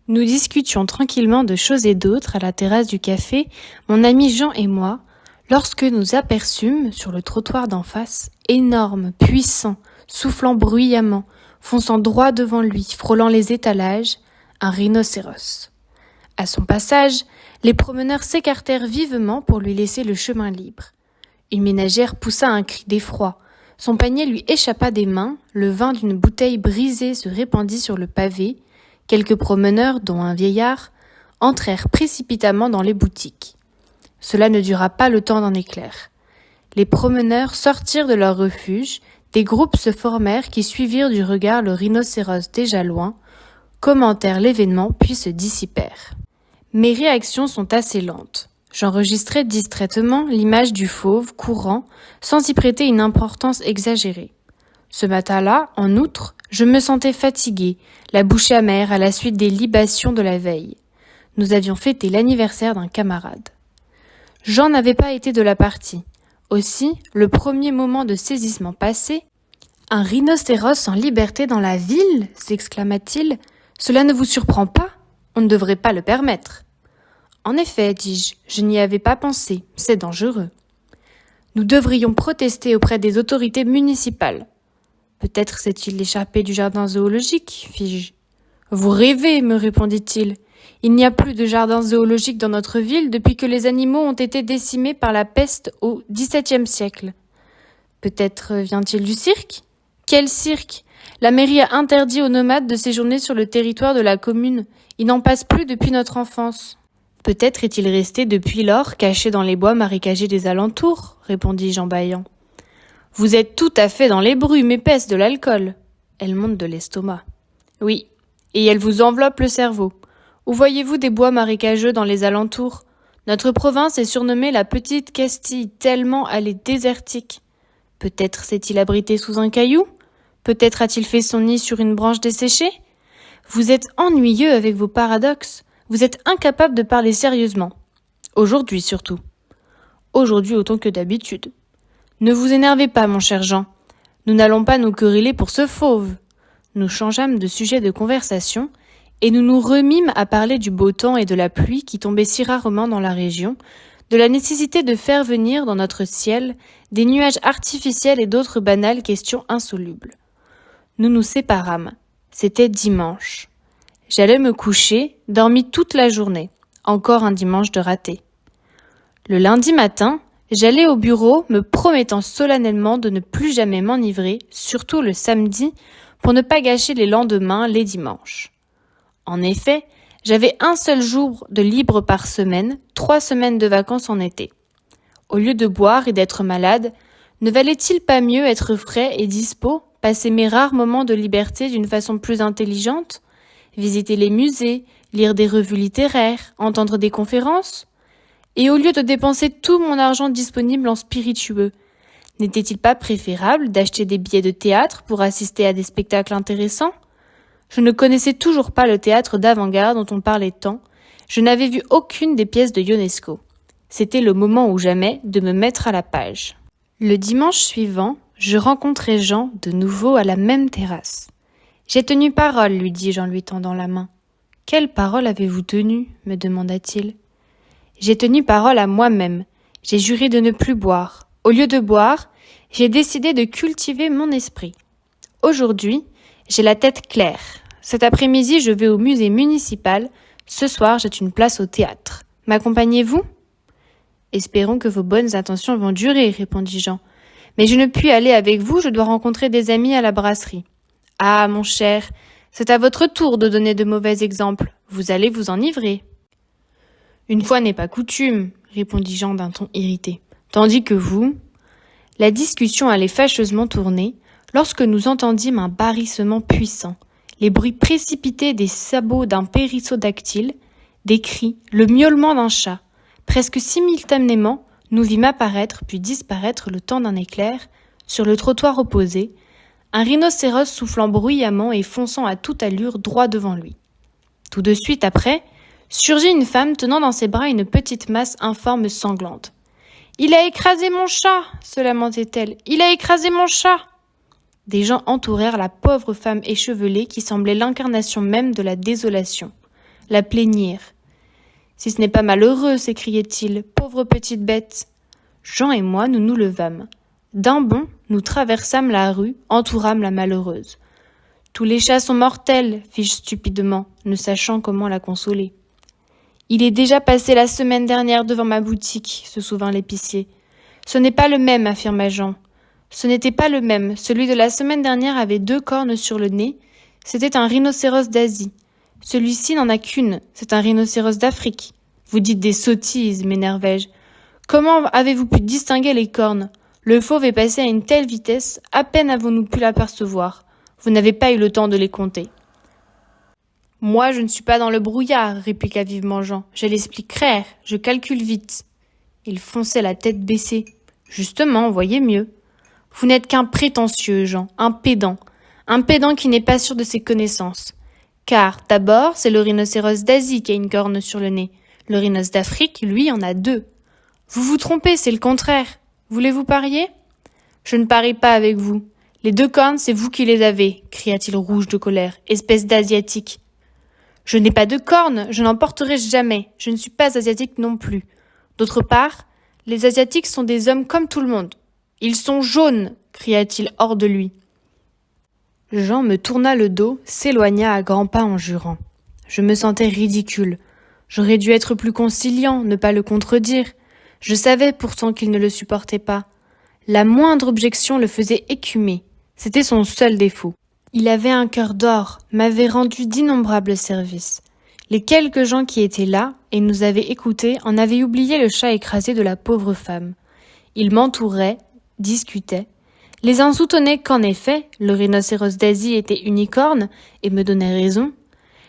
Nous discutions tranquillement de choses et d'autres à la terrasse du café, mon ami Jean et moi, lorsque nous aperçûmes, sur le trottoir d'en face, énorme, puissant, soufflant bruyamment, fonçant droit devant lui, frôlant les étalages, un rhinocéros. À son passage, les promeneurs s'écartèrent vivement pour lui laisser le chemin libre. Une ménagère poussa un cri d'effroi. Son panier lui échappa des mains, le vin d'une bouteille brisée se répandit sur le pavé. Quelques promeneurs, dont un vieillard, entrèrent précipitamment dans les boutiques. Cela ne dura pas le temps d'un éclair. Les promeneurs sortirent de leur refuge, des groupes se formèrent qui suivirent du regard le rhinocéros déjà loin, commentèrent l'événement puis se dissipèrent. Mes réactions sont assez lentes. J'enregistrais distraitement l'image du fauve courant sans y prêter une importance exagérée. Ce matin-là, en outre, je me sentais fatiguée, la bouche amère à la suite des libations de la veille. Nous avions fêté l'anniversaire d'un camarade. Jean n'avait pas été de la partie. Aussi, le premier moment de saisissement passé, « Un rhinocéros en liberté dans la ville » s'exclama-t-il. « Cela ne vous surprend pas ? On ne devrait pas le permettre. » En effet, dis-je, je n'y avais pas pensé, c'est dangereux. Nous devrions protester auprès des autorités municipales. Peut-être s'est-il échappé du jardin zoologique, fis-je. Vous rêvez, me répondit-il. Il n'y a plus de jardin zoologique dans notre ville depuis que les animaux ont été décimés par la peste au XVIIe siècle. Peut-être vient-il du cirque ? Quel cirque ? La mairie a interdit aux nomades de séjourner sur le territoire de la commune. Il n'en passe plus depuis notre enfance. Peut-être est-il resté depuis lors caché dans les bois marécagés des alentours, répondis-je en bâillant. Vous êtes tout à fait dans les brumes épaisses de l'alcool. Elle monte de l'estomac. Oui, et elle vous enveloppe le cerveau. Où voyez-vous des bois marécageux dans les alentours ? Notre province est surnommée la Petite Castille, tellement elle est désertique. Peut-être s'est-il abrité sous un caillou ? Peut-être a-t-il fait son nid sur une branche desséchée ? Vous êtes ennuyeux avec vos paradoxes. Vous êtes incapable de parler sérieusement. Aujourd'hui surtout. Aujourd'hui autant que d'habitude. Ne vous énervez pas, mon cher Jean. Nous n'allons pas nous quereller pour ce fauve. Nous changeâmes de sujet de conversation et nous nous remîmes à parler du beau temps et de la pluie qui tombait si rarement dans la région, de la nécessité de faire venir dans notre ciel des nuages artificiels et d'autres banales questions insolubles. Nous nous séparâmes. C'était dimanche. J'allais me coucher, dormis toute la journée. Encore un dimanche de raté. Le lundi matin, j'allais au bureau, me promettant solennellement de ne plus jamais m'enivrer, surtout le samedi, pour ne pas gâcher les lendemains, les dimanches. En effet, j'avais un seul jour de libre par semaine, 3 semaines de vacances en été. Au lieu de boire et d'être malade, ne valait-il pas mieux être frais et dispos, passer mes rares moments de liberté d'une façon plus intelligente, visiter les musées, lire des revues littéraires, entendre des conférences ? Et au lieu de dépenser tout mon argent disponible en spiritueux, n'était-il pas préférable d'acheter des billets de théâtre pour assister à des spectacles intéressants ? Je ne connaissais toujours pas le théâtre d'avant-garde dont on parlait tant. Je n'avais vu aucune des pièces de Ionesco. C'était le moment ou jamais de me mettre à la page. Le dimanche suivant, je rencontrai Jean de nouveau à la même terrasse. « J'ai tenu parole, lui dis-je en lui tendant la main. « Quelle parole avez-vous tenue ? Me demanda-t-il. J'ai tenu parole à moi-même. J'ai juré de ne plus boire. Au lieu de boire, j'ai décidé de cultiver mon esprit. Aujourd'hui, j'ai la tête claire. Cet après-midi, je vais au musée municipal. Ce soir, j'ai une place au théâtre. M'accompagnez-vous ? Espérons que vos bonnes intentions vont durer, répondit Jean. Mais je ne puis aller avec vous, je dois rencontrer des amis à la brasserie. Ah, mon cher, c'est à votre tour de donner de mauvais exemples. Vous allez vous enivrer. Une fois n'est pas coutume, répondit Jean d'un ton irrité. Tandis que vous... La discussion allait fâcheusement tourner lorsque nous entendîmes un barrissement puissant, les bruits précipités des sabots d'un périssodactyle, des cris, le miaulement d'un chat. Presque simultanément, nous vîmes apparaître puis disparaître le temps d'un éclair, sur le trottoir opposé, un rhinocéros soufflant bruyamment et fonçant à toute allure droit devant lui. Tout de suite après, surgit une femme tenant dans ses bras une petite masse informe sanglante. « Il a écrasé mon chat !» se lamentait-elle. « Il a écrasé mon chat !» Des gens entourèrent la pauvre femme échevelée qui semblait l'incarnation même de la désolation. la plaignirent. « Si ce n'est pas malheureux, s'écriait-il, pauvre petite bête !» Jean et moi, nous nous levâmes. D'un bond, nous traversâmes la rue, entourâmes la malheureuse. « Tous les chats sont mortels, fis-je stupidement, ne sachant comment la consoler. Il est déjà passé la semaine dernière devant ma boutique, se souvint l'épicier. Ce n'est pas le même, affirma Jean. Ce n'était pas le même. Celui de la semaine dernière avait 2 cornes sur le nez. C'était un rhinocéros d'Asie. Celui-ci n'en a qu'une. C'est un rhinocéros d'Afrique. Vous dites des sottises, m'énervai-je. Comment avez-vous pu distinguer les cornes? Le fauve est passé à une telle vitesse, à peine avons-nous pu l'apercevoir. Vous n'avez pas eu le temps de les compter. Moi, je ne suis pas dans le brouillard, répliqua vivement Jean. Je l'expliquerai, je calcule vite. Il fonçait la tête baissée. Justement, voyez mieux. Vous n'êtes qu'un prétentieux, Jean, un pédant qui n'est pas sûr de ses connaissances. Car, d'abord, c'est le rhinocéros d'Asie qui a une corne sur le nez. Le rhinocéros d'Afrique, lui, en a 2. Vous vous trompez, c'est le contraire. Voulez-vous parier? Je ne parie pas avec vous. Les 2 cornes, c'est vous qui les avez, cria-t-il rouge de colère, espèce d'asiatique. Je n'ai pas de cornes, je n'en porterai jamais, je ne suis pas asiatique non plus. D'autre part, les asiatiques sont des hommes comme tout le monde. Ils sont jaunes, cria-t-il hors de lui. Jean me tourna le dos, s'éloigna à grands pas en jurant. Je me sentais ridicule. J'aurais dû être plus conciliant, ne pas le contredire. Je savais pourtant qu'il ne le supportait pas. La moindre objection le faisait écumer. C'était son seul défaut. Il avait un cœur d'or, m'avait rendu d'innombrables services. Les quelques gens qui étaient là et nous avaient écoutés en avaient oublié le chat écrasé de la pauvre femme. Ils m'entouraient, discutaient. Les uns soutenaient qu'en effet, le rhinocéros d'Asie était unicorne et me donnaient raison.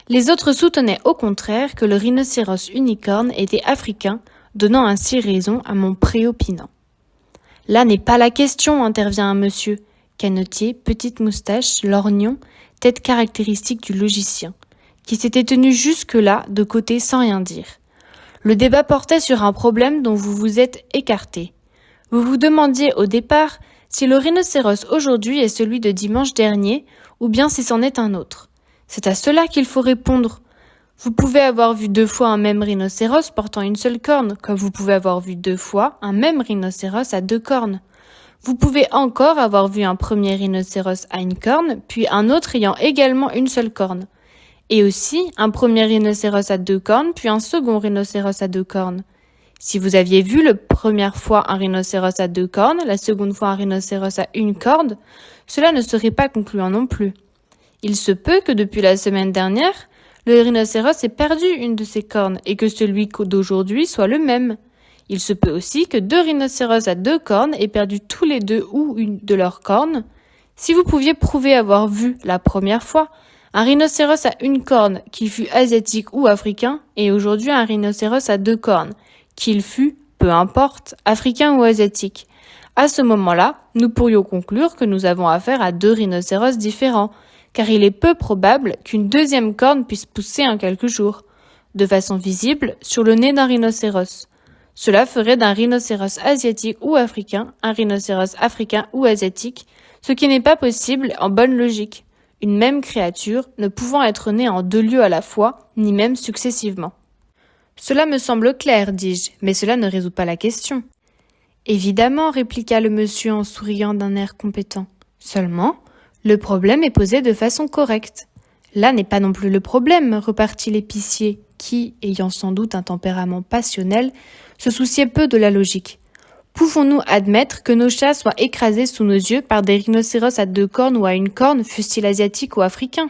Les autres soutenaient au contraire que le rhinocéros unicorne était africain, donnant ainsi raison à mon préopinant. Là n'est pas la question, intervient un monsieur. Canotier, petite moustache, lorgnon, tête caractéristique du logicien, qui s'était tenu jusque-là de côté sans rien dire. Le débat portait sur un problème dont vous vous êtes écarté. Vous vous demandiez au départ si le rhinocéros aujourd'hui est celui de dimanche dernier ou bien si c'en est un autre. C'est à cela qu'il faut répondre. Vous pouvez avoir vu 2 fois un même rhinocéros portant une seule corne, comme vous pouvez avoir vu 2 fois un même rhinocéros à 2 cornes. Vous pouvez encore avoir vu un premier rhinocéros à une corne, puis un autre ayant également une seule corne. Et aussi un premier rhinocéros à 2 cornes, puis un second rhinocéros à 2 cornes. Si vous aviez vu la première fois un rhinocéros à 2 cornes, la seconde fois un rhinocéros à 1 corne, cela ne serait pas concluant non plus. Il se peut que depuis la semaine dernière, le rhinocéros ait perdu une de ses cornes et que celui d'aujourd'hui soit le même. Il se peut aussi que 2 rhinocéros à 2 cornes aient perdu tous les 2 ou une de leurs cornes. Si vous pouviez prouver avoir vu, la première fois, un rhinocéros à 1 corne, qu'il fût asiatique ou africain, et aujourd'hui un rhinocéros à 2 cornes, qu'il fût, peu importe, africain ou asiatique, à ce moment-là, nous pourrions conclure que nous avons affaire à 2 rhinocéros différents, car il est peu probable qu'une deuxième corne puisse pousser en quelques jours, de façon visible, sur le nez d'un rhinocéros. Cela ferait d'un rhinocéros asiatique ou africain un rhinocéros africain ou asiatique, ce qui n'est pas possible en bonne logique, une même créature ne pouvant être née en 2 lieux à la fois, ni même successivement. Cela me semble clair, dis-je, mais cela ne résout pas la question. Évidemment, répliqua le monsieur en souriant d'un air compétent. Seulement, le problème est posé de façon correcte. Là n'est pas non plus le problème, repartit l'épicier, qui, ayant sans doute un tempérament passionnel, se souciait peu de la logique. Pouvons-nous admettre que nos chats soient écrasés sous nos yeux par des rhinocéros à 2 cornes ou à 1 corne, fussent-ils asiatiques ou africains?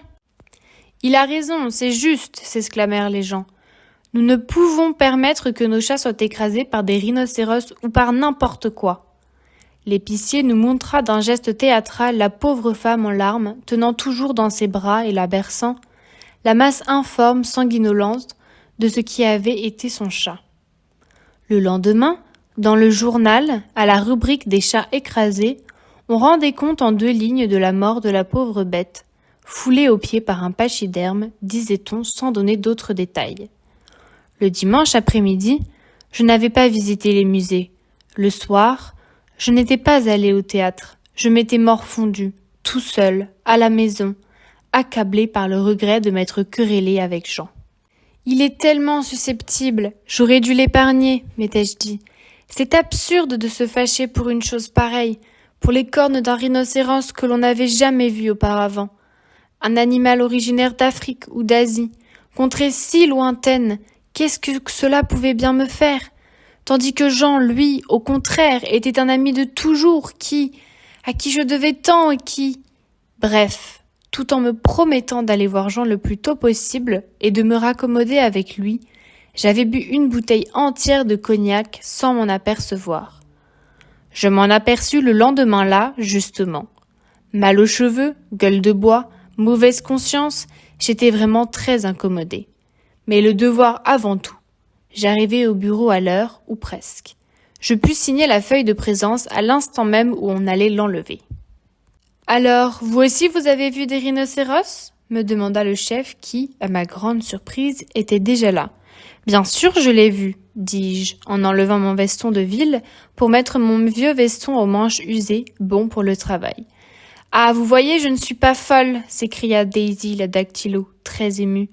Il a raison, c'est juste, s'exclamèrent les gens. Nous ne pouvons permettre que nos chats soient écrasés par des rhinocéros ou par n'importe quoi. L'épicier nous montra d'un geste théâtral la pauvre femme en larmes, tenant toujours dans ses bras et la berçant, la masse informe, sanguinolente de ce qui avait été son chat. Le lendemain, dans le journal, à la rubrique des chats écrasés, on rendait compte en 2 lignes de la mort de la pauvre bête, foulée aux pieds par un pachyderme, disait-on sans donner d'autres détails. Le dimanche après-midi, je n'avais pas visité les musées. Le soir, je n'étais pas allé au théâtre. Je m'étais morfondu, tout seul, à la maison, accablé par le regret de m'être querellé avec Jean. Il est tellement susceptible, j'aurais dû l'épargner, m'étais-je dit. C'est absurde de se fâcher pour une chose pareille, pour les cornes d'un rhinocéros que l'on n'avait jamais vu auparavant. Un animal originaire d'Afrique ou d'Asie, contrée si lointaine, qu'est-ce que cela pouvait bien me faire? Tandis que Jean, lui, au contraire, était un ami de toujours à qui je devais tant et qui... Bref, tout en me promettant d'aller voir Jean le plus tôt possible et de me raccommoder avec lui, j'avais bu une bouteille entière de cognac sans m'en apercevoir. Je m'en aperçus le lendemain là, justement. Mal aux cheveux, gueule de bois, mauvaise conscience, j'étais vraiment très incommodée. Mais le devoir avant tout. J'arrivai au bureau à l'heure, ou presque. Je pus signer la feuille de présence à l'instant même où on allait l'enlever. « Alors, vous aussi vous avez vu des rhinocéros ?» me demanda le chef qui, à ma grande surprise, était déjà là. « Bien sûr, je l'ai vu, » dis-je, en enlevant mon veston de ville pour mettre mon vieux veston aux manches usées, bon pour le travail. « Ah, vous voyez, je ne suis pas folle !» s'écria Daisy, la dactylo, très émue.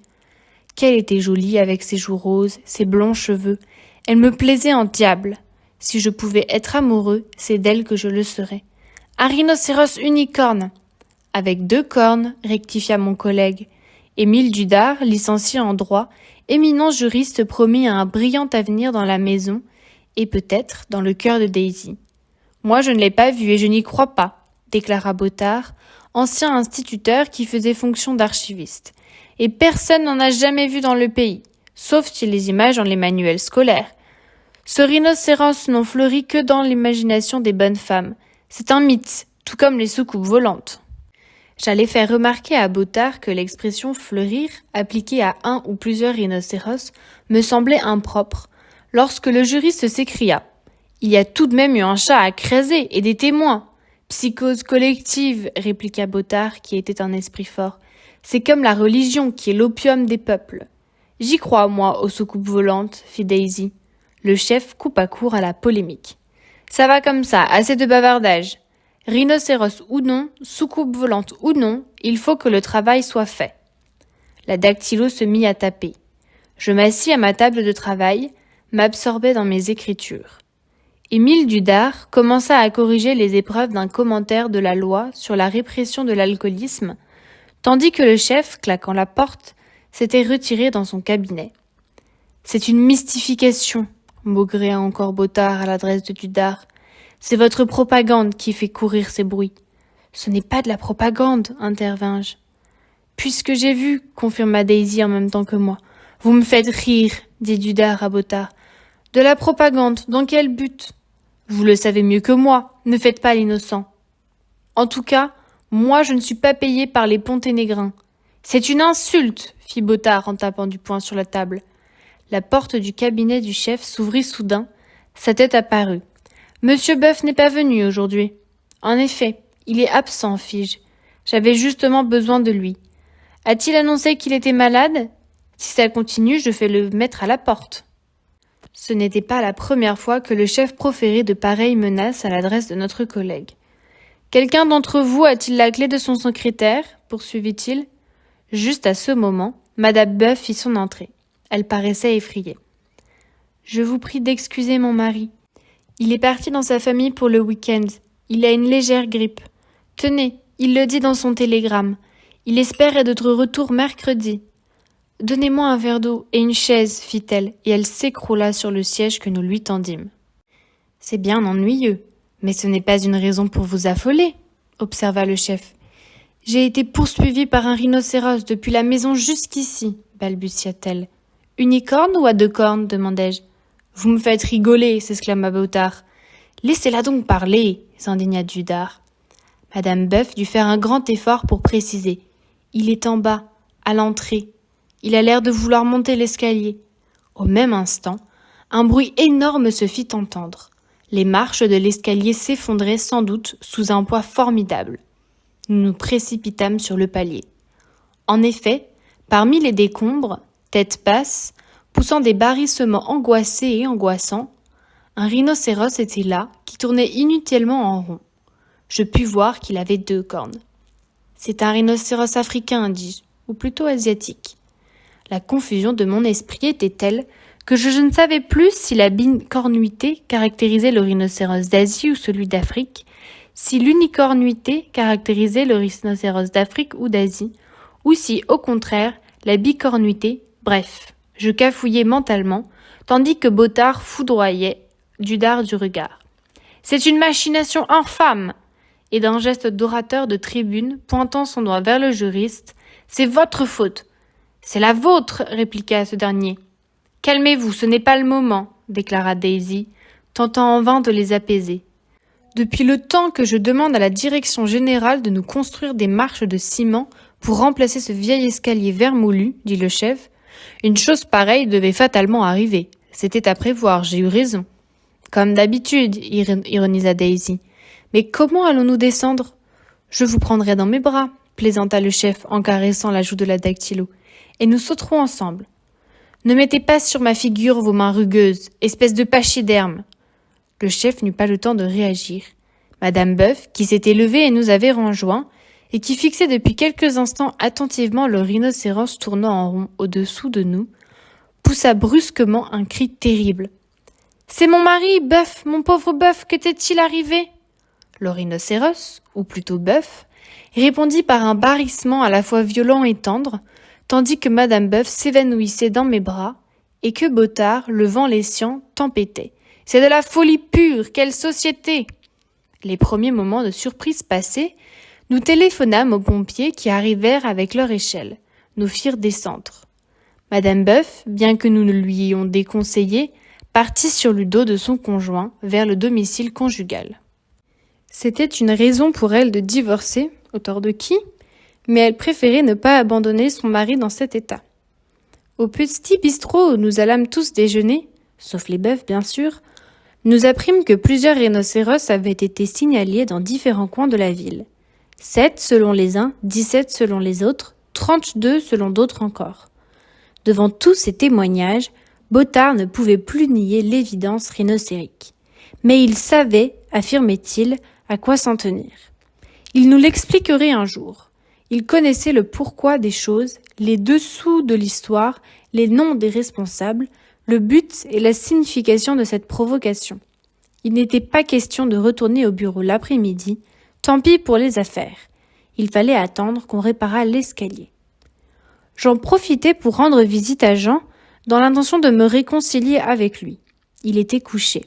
Qu'elle était jolie avec ses joues roses, ses blonds cheveux. Elle me plaisait en diable. Si je pouvais être amoureux, c'est d'elle que je le serais. Un rhinocéros unicorne. Avec 2 cornes, rectifia mon collègue. Émile Dudard, licencié en droit, éminent juriste promis à un brillant avenir dans la maison et peut-être dans le cœur de Daisy. Moi, je ne l'ai pas vu et je n'y crois pas, déclara Bottard, ancien instituteur qui faisait fonction d'archiviste. Et personne n'en a jamais vu dans le pays, sauf si les images dans les manuels scolaires. Ce rhinocéros n'en fleurit que dans l'imagination des bonnes femmes. C'est un mythe, tout comme les soucoupes volantes. J'allais faire remarquer à Bottard que l'expression fleurir, appliquée à un ou plusieurs rhinocéros, me semblait impropre, lorsque le juriste s'écria. Il y a tout de même eu un chat à creuser et des témoins. Psychose collective, répliqua Bottard, qui était un esprit fort. C'est comme la religion qui est l'opium des peuples. J'y crois, moi, aux soucoupes volantes, fit Daisy. Le chef coupa court à la polémique. Ça va comme ça, assez de bavardage. Rhinocéros ou non, soucoupe volante ou non, il faut que le travail soit fait. La dactylo se mit à taper. Je m'assis à ma table de travail, m'absorbais dans mes écritures. Émile Dudard commença à corriger les épreuves d'un commentaire de la loi sur la répression de l'alcoolisme, tandis que le chef, claquant la porte, s'était retiré dans son cabinet. « C'est une mystification », maugréa encore Bottard à l'adresse de Dudard. « C'est votre propagande qui fait courir ces bruits. »« Ce n'est pas de la propagande, intervins-je. »« Puisque j'ai vu, confirma Daisy en même temps que moi. »« Vous me faites rire, dit Dudard à Bottard. »« De la propagande, dans quel but ?»« Vous le savez mieux que moi, ne faites pas l'innocent. »« En tout cas, moi je ne suis pas payé par les Ponténégrins. »« C'est une insulte, fit Bottard en tapant du poing sur la table. La porte du cabinet du chef s'ouvrit soudain, sa tête apparut. « Monsieur Boeuf n'est pas venu aujourd'hui. »« En effet, il est absent, fis-je. J'avais justement besoin de lui. A-t-il annoncé qu'il était malade ? Si ça continue, je vais le mettre à la porte. » Ce n'était pas la première fois que le chef proférait de pareilles menaces à l'adresse de notre collègue. « Quelqu'un d'entre vous a-t-il la clé de son secrétaire ? » poursuivit-il. Juste à ce moment, Madame Boeuf fit son entrée. Elle paraissait effrayée. « Je vous prie d'excuser mon mari. Il est parti dans sa famille pour le week-end. Il a une légère grippe. Tenez, il le dit dans son télégramme. Il espère être de retour mercredi. »« Donnez-moi un verre d'eau et une chaise, fit-elle, et elle s'écroula sur le siège que nous lui tendîmes. « C'est bien ennuyeux, mais ce n'est pas une raison pour vous affoler, » observa le chef. « J'ai été poursuivie par un rhinocéros depuis la maison jusqu'ici, balbutia-t-elle. « Unicorne ou à 2 cornes, demandai-je. « Vous me faites rigoler, s'exclama Bottard. « Laissez-la donc parler, s'indigna Dudard. Madame Boeuf dut faire un grand effort pour préciser. Il est en bas, à l'entrée. Il a l'air de vouloir monter l'escalier. Au même instant, un bruit énorme se fit entendre. Les marches de l'escalier s'effondraient sans doute sous un poids formidable. Nous nous précipitâmes sur le palier. En effet, parmi les décombres, tête basse, poussant des barrissements angoissés et angoissants, un rhinocéros était là, qui tournait inutilement en rond. Je pus voir qu'il avait 2 cornes. « C'est un rhinocéros africain, dis-je, ou plutôt asiatique. » La confusion de mon esprit était telle que je ne savais plus si la bicornuité caractérisait le rhinocéros d'Asie ou celui d'Afrique, si l'unicornuité caractérisait le rhinocéros d'Afrique ou d'Asie, ou si, au contraire, la bicornuité, bref, je cafouillais mentalement, tandis que Bottard foudroyait du dard du regard. « C'est une machination infâme !» Et d'un geste d'orateur de tribune, pointant son doigt vers le juriste, « C'est votre faute !»« C'est la vôtre !» répliqua ce dernier. « Calmez-vous, ce n'est pas le moment !» déclara Daisy, tentant en vain de les apaiser. « Depuis le temps que je demande à la direction générale de nous construire des marches de ciment pour remplacer ce vieil escalier vermoulu, dit le chef, une chose pareille devait fatalement arriver. C'était à prévoir, j'ai eu raison. » Comme d'habitude, ironisa Daisy. Mais comment allons-nous descendre ? Je vous prendrai dans mes bras, plaisanta le chef en caressant la joue de la dactylo, et nous sauterons ensemble. Ne mettez pas sur ma figure vos mains rugueuses, espèce de pachyderme. Le chef n'eut pas le temps de réagir. Madame Boeuf, qui s'était levée et nous avait rejoints, et qui fixait depuis quelques instants attentivement le rhinocéros tournant en rond au-dessous de nous, poussa brusquement un cri terrible. « C'est mon mari, Boeuf, mon pauvre Boeuf, que t'est-il arrivé ?» Le rhinocéros, ou plutôt Boeuf, répondit par un barrissement à la fois violent et tendre, tandis que Madame Boeuf s'évanouissait dans mes bras, et que Bottard, levant les siens, tempêtait. « C'est de la folie pure, quelle société !» Les premiers moments de surprise passés, nous téléphonâmes aux pompiers qui arrivèrent avec leur échelle, nous firent descendre. Madame Boeuf, bien que nous lui ayons déconseillé, partit sur le dos de son conjoint vers le domicile conjugal. C'était une raison pour elle de divorcer, au tort de qui ? Mais elle préférait ne pas abandonner son mari dans cet état. Au petit bistrot où nous allâmes tous déjeuner, sauf les Boeuf bien sûr, nous apprîmes que plusieurs rhinocéros avaient été signalés dans différents coins de la ville. 7 selon les uns, 17 selon les autres, 32 selon d'autres encore. Devant tous ces témoignages, Bottard ne pouvait plus nier l'évidence rhinocérique. Mais il savait, affirmait-il, à quoi s'en tenir. Il nous l'expliquerait un jour. Il connaissait le pourquoi des choses, les dessous de l'histoire, les noms des responsables, le but et la signification de cette provocation. Il n'était pas question de retourner au bureau l'après-midi, tant pis pour les affaires. Il fallait attendre qu'on réparât l'escalier. J'en profitais pour rendre visite à Jean, dans l'intention de me réconcilier avec lui. Il était couché.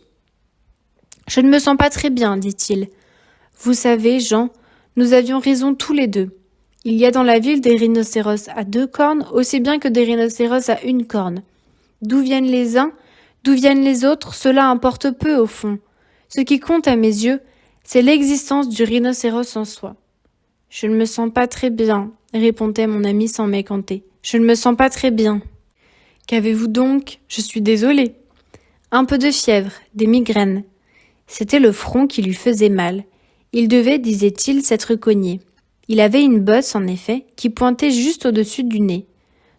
« Je ne me sens pas très bien, dit-il. Vous savez, Jean, nous avions raison tous les deux. Il y a dans la ville des rhinocéros à 2 cornes aussi bien que des rhinocéros à 1 corne. D'où viennent les uns, d'où viennent les autres, cela importe peu au fond. Ce qui compte à mes yeux, c'est l'existence du rhinocéros en soi. »« Je ne me sens pas très bien, » répondait mon ami sans mécanter. « Je ne me sens pas très bien. »« Qu'avez-vous donc ? Je suis désolée. »« Un peu de fièvre, des migraines. » C'était le front qui lui faisait mal. Il devait, disait-il, s'être cogné. Il avait une bosse, en effet, qui pointait juste au-dessus du nez.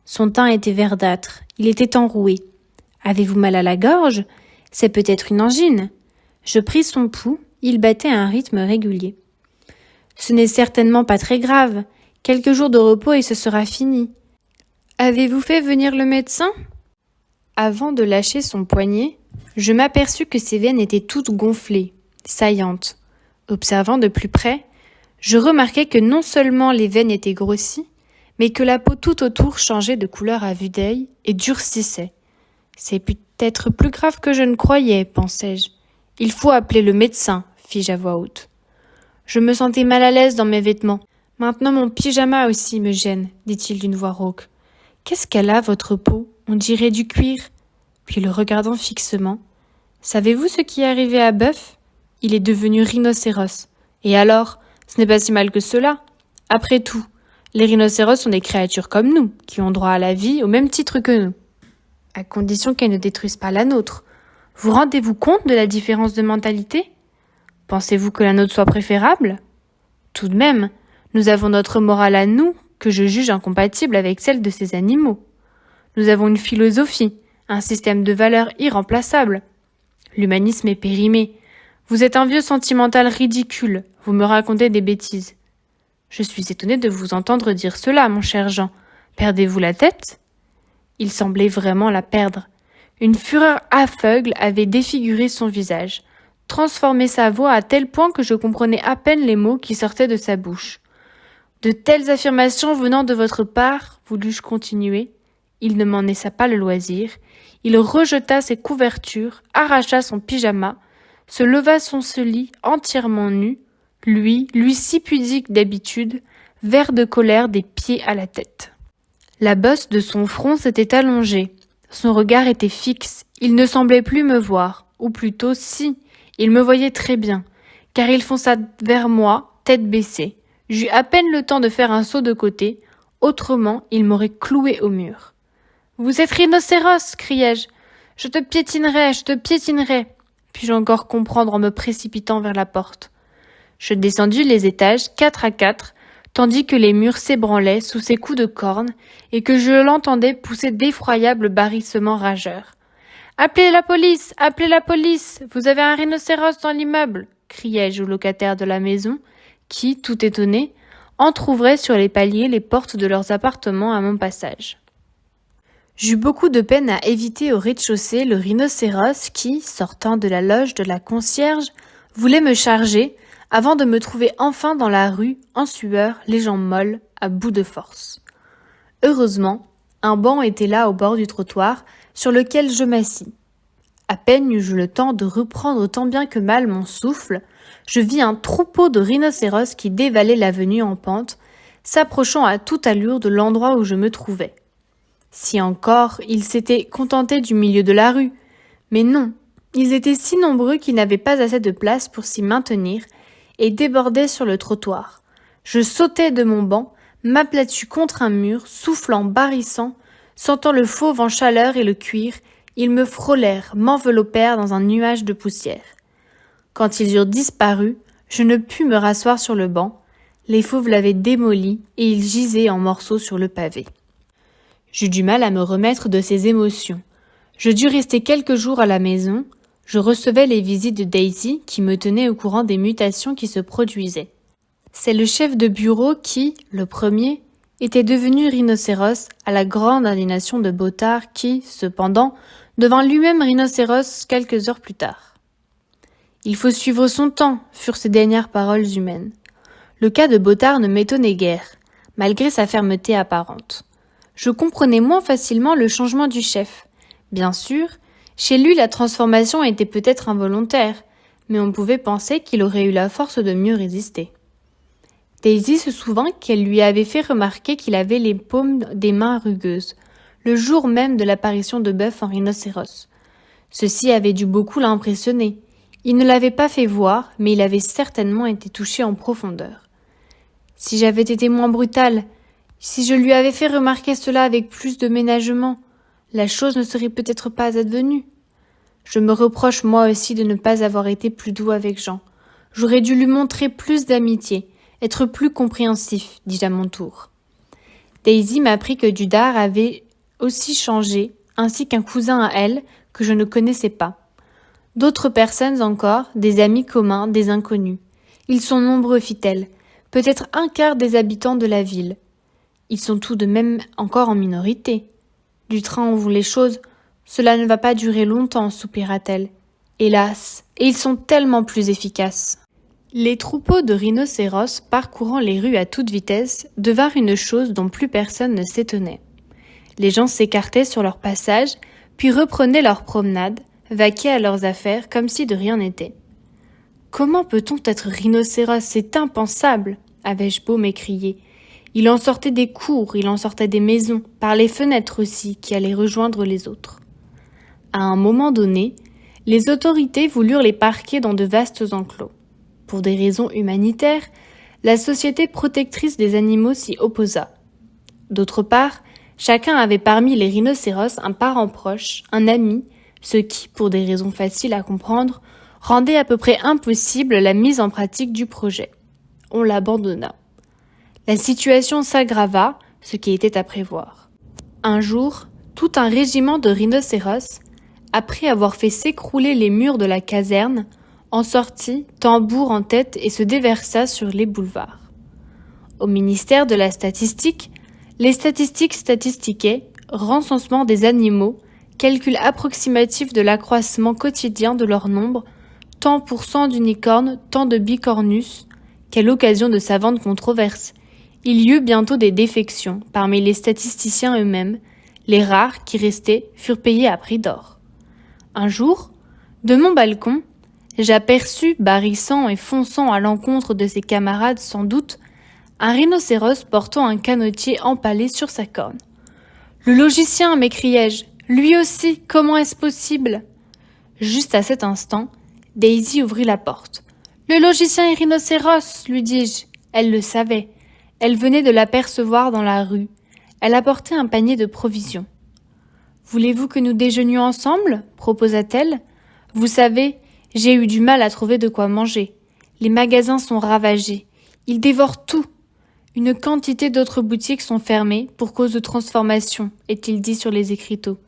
Son teint était verdâtre. Il était enroué. « Avez-vous mal à la gorge ? C'est peut-être une angine. » Je pris son pouls. Il battait à un rythme régulier. « Ce n'est certainement pas très grave. Quelques jours de repos et ce sera fini. »« Avez-vous fait venir le médecin ?» Avant de lâcher son poignet, je m'aperçus que ses veines étaient toutes gonflées, saillantes. Observant de plus près, je remarquai que non seulement les veines étaient grossies, mais que la peau tout autour changeait de couleur à vue d'œil et durcissait. « C'est peut-être plus grave que je ne croyais, pensai-je. Il faut appeler le médecin, fis-je à voix haute. Je me sentais mal à l'aise dans mes vêtements. Maintenant mon pyjama aussi me gêne, dit-il d'une voix rauque. Qu'est-ce qu'elle a, votre peau ? On dirait du cuir. Puis le regardant fixement. Savez-vous ce qui est arrivé à Boeuf ? Il est devenu rhinocéros. Et alors, ce n'est pas si mal que cela. Après tout, les rhinocéros sont des créatures comme nous, qui ont droit à la vie au même titre que nous. À condition qu'elles ne détruisent pas la nôtre. Vous rendez-vous compte de la différence de mentalité ? Pensez-vous que la nôtre soit préférable ? Tout de même, nous avons notre morale à nous, que je juge incompatible avec celle de ces animaux. Nous avons une philosophie, un système de valeurs irremplaçable. L'humanisme est périmé. Vous êtes un vieux sentimental ridicule, vous me racontez des bêtises. Je suis étonnée de vous entendre dire cela, mon cher Jean. Perdez-vous la tête ? Il semblait vraiment la perdre. Une fureur aveugle avait défiguré son visage, transformé sa voix à tel point que je comprenais à peine les mots qui sortaient de sa bouche. De telles affirmations venant de votre part, voulus-je continuer. Il ne m'en laissa pas le loisir. Il rejeta ses couvertures, arracha son pyjama, se leva sur ce lit entièrement nu, lui si pudique d'habitude, vert de colère des pieds à la tête. La bosse de son front s'était allongée. Son regard était fixe. Il ne semblait plus me voir, ou plutôt si, il me voyait très bien, car il fonça vers moi, tête baissée. J'eus à peine le temps de faire un saut de côté, autrement il m'aurait cloué au mur. « Vous êtes rhinocéros !» criai-je. « Je te piétinerai !» Puis-je encore comprendre en me précipitant vers la porte. Je descendis les étages 4 à 4, tandis que les murs s'ébranlaient sous ses coups de corne et que je l'entendais pousser d'effroyables barrissements rageurs. « Appelez la police! Appelez la police! Vous avez un rhinocéros dans l'immeuble !» criai-je aux locataires de la maison, qui, tout étonnés, entr'ouvraient sur les paliers les portes de leurs appartements à mon passage. J'eus beaucoup de peine à éviter au rez-de-chaussée le rhinocéros qui, sortant de la loge de la concierge, voulait me charger avant de me trouver enfin dans la rue, en sueur, les jambes molles, à bout de force. Heureusement, un banc était là au bord du trottoir, sur lequel je m'assis. À peine eus-je le temps de reprendre tant bien que mal mon souffle, je vis un troupeau de rhinocéros qui dévalait l'avenue en pente, s'approchant à toute allure de l'endroit où je me trouvais. Si encore ils s'étaient contentés du milieu de la rue, mais non, ils étaient si nombreux qu'ils n'avaient pas assez de place pour s'y maintenir et débordaient sur le trottoir. Je sautai de mon banc, m'aplatis contre un mur, soufflant, barrissant, sentant le fauve en chaleur et le cuir, ils me frôlèrent, m'enveloppèrent dans un nuage de poussière. Quand ils eurent disparu, je ne pus me rasseoir sur le banc, les fauves l'avaient démoli et il gisait en morceaux sur le pavé. J'eus du mal à me remettre de ces émotions. Je dus rester quelques jours à la maison. Je recevais les visites de Daisy qui me tenait au courant des mutations qui se produisaient. C'est le chef de bureau qui, le premier, était devenu rhinocéros à la grande indignation de Bottard qui, cependant, devint lui-même rhinocéros quelques heures plus tard. Il faut suivre son temps, furent ses dernières paroles humaines. Le cas de Bottard ne m'étonnait guère, malgré sa fermeté apparente. Je comprenais moins facilement le changement du chef. Bien sûr, chez lui la transformation était peut-être involontaire, mais on pouvait penser qu'il aurait eu la force de mieux résister. Daisy se souvint qu'elle lui avait fait remarquer qu'il avait les paumes des mains rugueuses, le jour même de l'apparition de Buff en rhinocéros. Ceci avait dû beaucoup l'impressionner. Il ne l'avait pas fait voir, mais il avait certainement été touché en profondeur. Si j'avais été moins brutale, si je lui avais fait remarquer cela avec plus de ménagement, la chose ne serait peut-être pas advenue. Je me reproche moi aussi de ne pas avoir été plus doux avec Jean. J'aurais dû lui montrer plus d'amitié, être plus compréhensif, dis-je à mon tour. Daisy m'apprit que Dudar avait aussi changé, ainsi qu'un cousin à elle que je ne connaissais pas. D'autres personnes encore, des amis communs, des inconnus. Ils sont nombreux, fit-elle, peut-être un quart des habitants de la ville. Ils sont tout de même encore en minorité. Du train où vont les choses, cela ne va pas durer longtemps, soupira-t-elle. Hélas, et ils sont tellement plus efficaces. Les troupeaux de rhinocéros parcourant les rues à toute vitesse devinrent une chose dont plus personne ne s'étonnait. Les gens s'écartaient sur leur passage, puis reprenaient leur promenade, vaquaient à leurs affaires comme si de rien n'était. « Comment peut-on être rhinocéros? C'est impensable !» avais-je beau m'écrier. Il en sortait des cours, il en sortait des maisons, par les fenêtres aussi, qui allaient rejoindre les autres. À un moment donné, les autorités voulurent les parquer dans de vastes enclos. Pour des raisons humanitaires, la Société protectrice des animaux s'y opposa. D'autre part, chacun avait parmi les rhinocéros un parent proche, un ami, ce qui, pour des raisons faciles à comprendre, rendait à peu près impossible la mise en pratique du projet. On l'abandonna. La situation s'aggrava, ce qui était à prévoir. Un jour, tout un régiment de rhinocéros, après avoir fait s'écrouler les murs de la caserne, en sortit, tambour en tête, et se déversa sur les boulevards. Au ministère de la Statistique, les statistiques statistiquaient, recensement des animaux, calcul approximatif de l'accroissement quotidien de leur nombre, tant pour cent d'unicornes, tant de bicornus. Quelle occasion de savante controverse! Il y eut bientôt des défections parmi les statisticiens eux-mêmes. Les rares qui restaient furent payés à prix d'or. Un jour, de mon balcon, j'aperçus, barrissant et fonçant à l'encontre de ses camarades sans doute, un rhinocéros portant un canotier empalé sur sa corne. « Le logicien !» m'écriai-je. « Lui aussi, comment est-ce possible ?» Juste à cet instant, Daisy ouvrit la porte. « Le logicien est rhinocéros !» lui dis-je. Elle le savait. Elle venait de l'apercevoir dans la rue. Elle apportait un panier de provisions. « Voulez-vous que nous déjeunions ensemble ?» proposa-t-elle. « Vous savez, j'ai eu du mal à trouver de quoi manger. Les magasins sont ravagés. Ils dévorent tout. Une quantité d'autres boutiques sont fermées pour cause de transformation, est-il dit sur les écriteaux.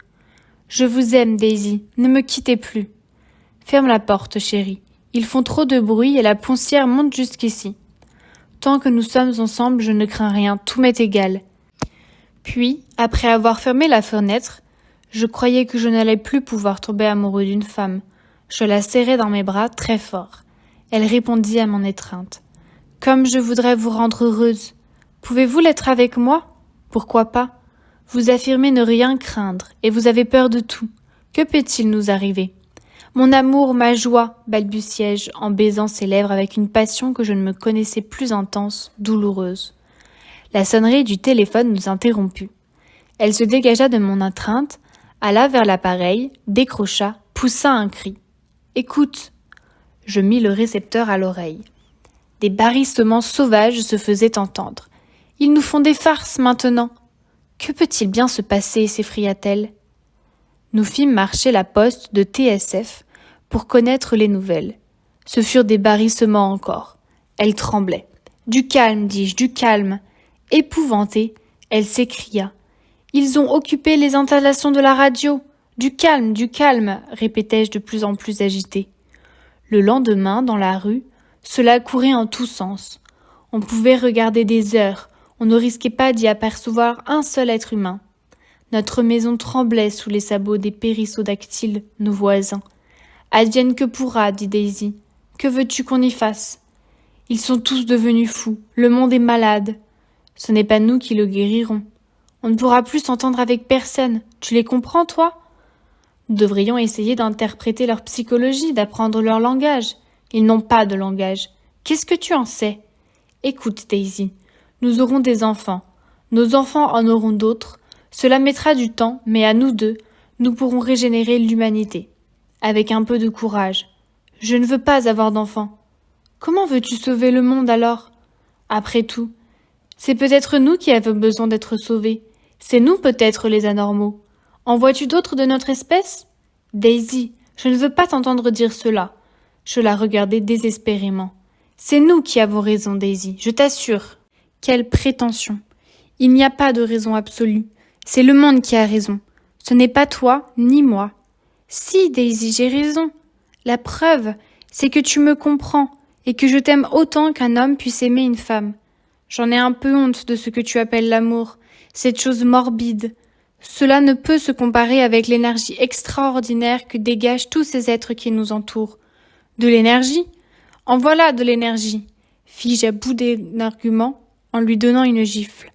Je vous aime, Daisy. Ne me quittez plus. Ferme la porte, chérie. Ils font trop de bruit et la poussière monte jusqu'ici. Tant que nous sommes ensemble, je ne crains rien. Tout m'est égal. » Puis, après avoir fermé la fenêtre, je croyais que je n'allais plus pouvoir tomber amoureux d'une femme. Je la serrai dans mes bras très fort. Elle répondit à mon étreinte. « Comme je voudrais vous rendre heureuse. Pouvez-vous l'être avec moi ? Pourquoi pas ? Vous affirmez ne rien craindre, et vous avez peur de tout. Que peut-il nous arriver ? Mon amour, ma joie, balbutiai-je en baisant ses lèvres avec une passion que je ne me connaissais plus intense, douloureuse. La sonnerie du téléphone nous interromput. Elle se dégagea de mon étreinte, alla vers l'appareil, décrocha, poussa un cri. « Écoute !» Je mis le récepteur à l'oreille. Des barrissements sauvages se faisaient entendre. « Ils nous font des farces maintenant !»« Que peut-il bien se passer ?» s'effria-t-elle. Nous fîmes marcher la poste de TSF pour connaître les nouvelles. Ce furent des barrissements encore. Elle tremblait. « Du calme, dis-je, du calme !» Épouvantée, elle s'écria. « Ils ont occupé les installations de la radio. Du calme, répétai-je de plus en plus agitée. Le lendemain, dans la rue, cela courait en tous sens. On pouvait regarder des heures, on ne risquait pas d'y apercevoir un seul être humain. Notre maison tremblait sous les sabots des périssodactyles, nos voisins. « Advienne que pourra, dit Daisy. Que veux-tu qu'on y fasse ? Ils sont tous devenus fous, le monde est malade. Ce n'est pas nous qui le guérirons. On ne pourra plus s'entendre avec personne. Tu les comprends, toi ? Nous devrions essayer d'interpréter leur psychologie, d'apprendre leur langage. Ils n'ont pas de langage. Qu'est-ce que tu en sais ? Écoute, Daisy, nous aurons des enfants. Nos enfants en auront d'autres. Cela mettra du temps, mais à nous deux, nous pourrons régénérer l'humanité. Avec un peu de courage. Je ne veux pas avoir d'enfants. Comment veux-tu sauver le monde alors ? Après tout, c'est peut-être nous qui avons besoin d'être sauvés. C'est nous peut-être les anormaux. En vois-tu d'autres de notre espèce ? Daisy, je ne veux pas t'entendre dire cela. Je la regardais désespérément. C'est nous qui avons raison, Daisy, je t'assure. Quelle prétention. Il n'y a pas de raison absolue. C'est le monde qui a raison. Ce n'est pas toi, ni moi. Si, Daisy, j'ai raison. La preuve, c'est que tu me comprends et que je t'aime autant qu'un homme puisse aimer une femme. J'en ai un peu honte de ce que tu appelles l'amour, cette chose morbide. Cela ne peut se comparer avec l'énergie extraordinaire que dégagent tous ces êtres qui nous entourent. De l'énergie ? En voilà de l'énergie, fis-je à bout d'un argument en lui donnant une gifle.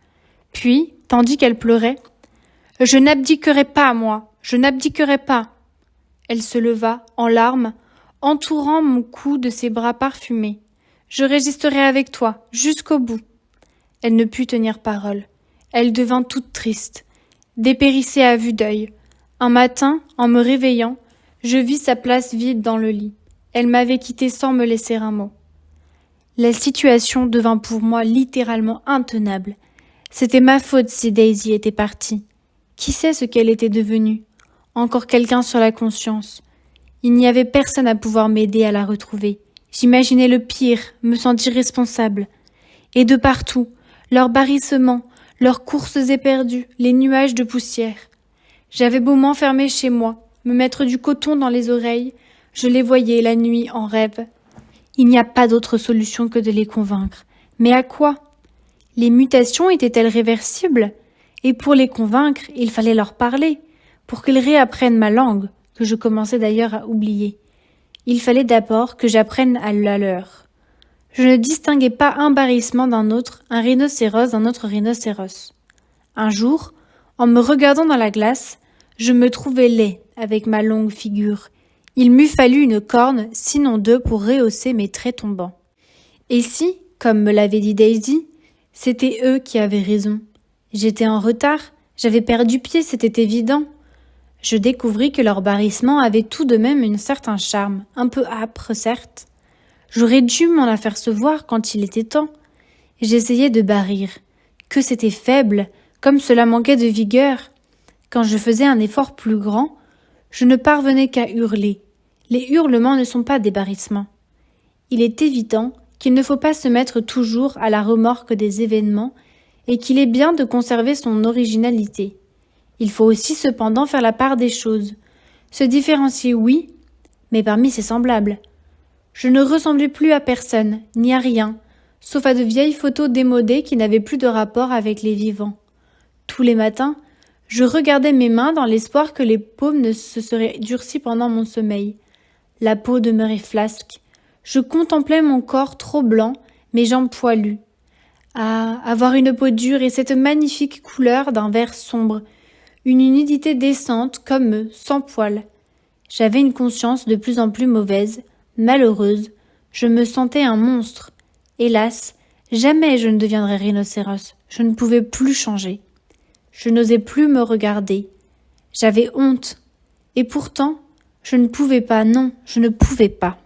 Puis, tandis qu'elle pleurait, « Je n'abdiquerai pas, moi, je n'abdiquerai pas !» Elle se leva, en larmes, entourant mon cou de ses bras parfumés. « Je résisterai avec toi, jusqu'au bout. » Elle ne put tenir parole. Elle devint toute triste, dépérissait à vue d'œil. Un matin, en me réveillant, je vis sa place vide dans le lit. Elle m'avait quitté sans me laisser un mot. La situation devint pour moi littéralement intenable. C'était ma faute si Daisy était partie. Qui sait ce qu'elle était devenue ? Encore quelqu'un sur la conscience. Il n'y avait personne à pouvoir m'aider à la retrouver. J'imaginais le pire, me sentir responsable. Et de partout, leurs barrissements, leurs courses éperdues, les nuages de poussière. J'avais beau m'enfermer chez moi, me mettre du coton dans les oreilles, je les voyais la nuit en rêve. Il n'y a pas d'autre solution que de les convaincre. Mais à quoi ? Les mutations étaient-elles réversibles ? Et pour les convaincre, il fallait leur parler, pour qu'ils réapprennent ma langue, que je commençais d'ailleurs à oublier. Il fallait d'abord que j'apprenne à la leur. Je ne distinguais pas un barrissement d'un autre, un rhinocéros d'un autre rhinocéros. Un jour, en me regardant dans la glace, je me trouvais laid avec ma longue figure. Il m'eût fallu une corne, sinon deux, pour rehausser mes traits tombants. Et si, comme me l'avait dit Daisy, c'était eux qui avaient raison. J'étais en retard, j'avais perdu pied, c'était évident. Je découvris que leur barrissement avait tout de même un certain charme, un peu âpre, certes. J'aurais dû m'en apercevoir quand il était temps. J'essayais de barrir. Que c'était faible, comme cela manquait de vigueur. Quand je faisais un effort plus grand, je ne parvenais qu'à hurler. Les hurlements ne sont pas des barrissements. Il est évident qu'il ne faut pas se mettre toujours à la remorque des événements et qu'il est bien de conserver son originalité. Il faut aussi cependant faire la part des choses, se différencier oui, mais parmi ses semblables. Je ne ressemblais plus à personne, ni à rien, sauf à de vieilles photos démodées qui n'avaient plus de rapport avec les vivants. Tous les matins, je regardais mes mains dans l'espoir que les paumes ne se seraient durcies pendant mon sommeil. La peau demeurait flasque. Je contemplais mon corps trop blanc, mes jambes poilues. Ah, avoir une peau dure et cette magnifique couleur d'un vert sombre, une nudité décente comme eux, sans poils. J'avais une conscience de plus en plus mauvaise, malheureuse. Je me sentais un monstre. Hélas, jamais je ne deviendrais rhinocéros. Je ne pouvais plus changer. Je n'osais plus me regarder. J'avais honte. Et pourtant, je ne pouvais pas, non, je ne pouvais pas.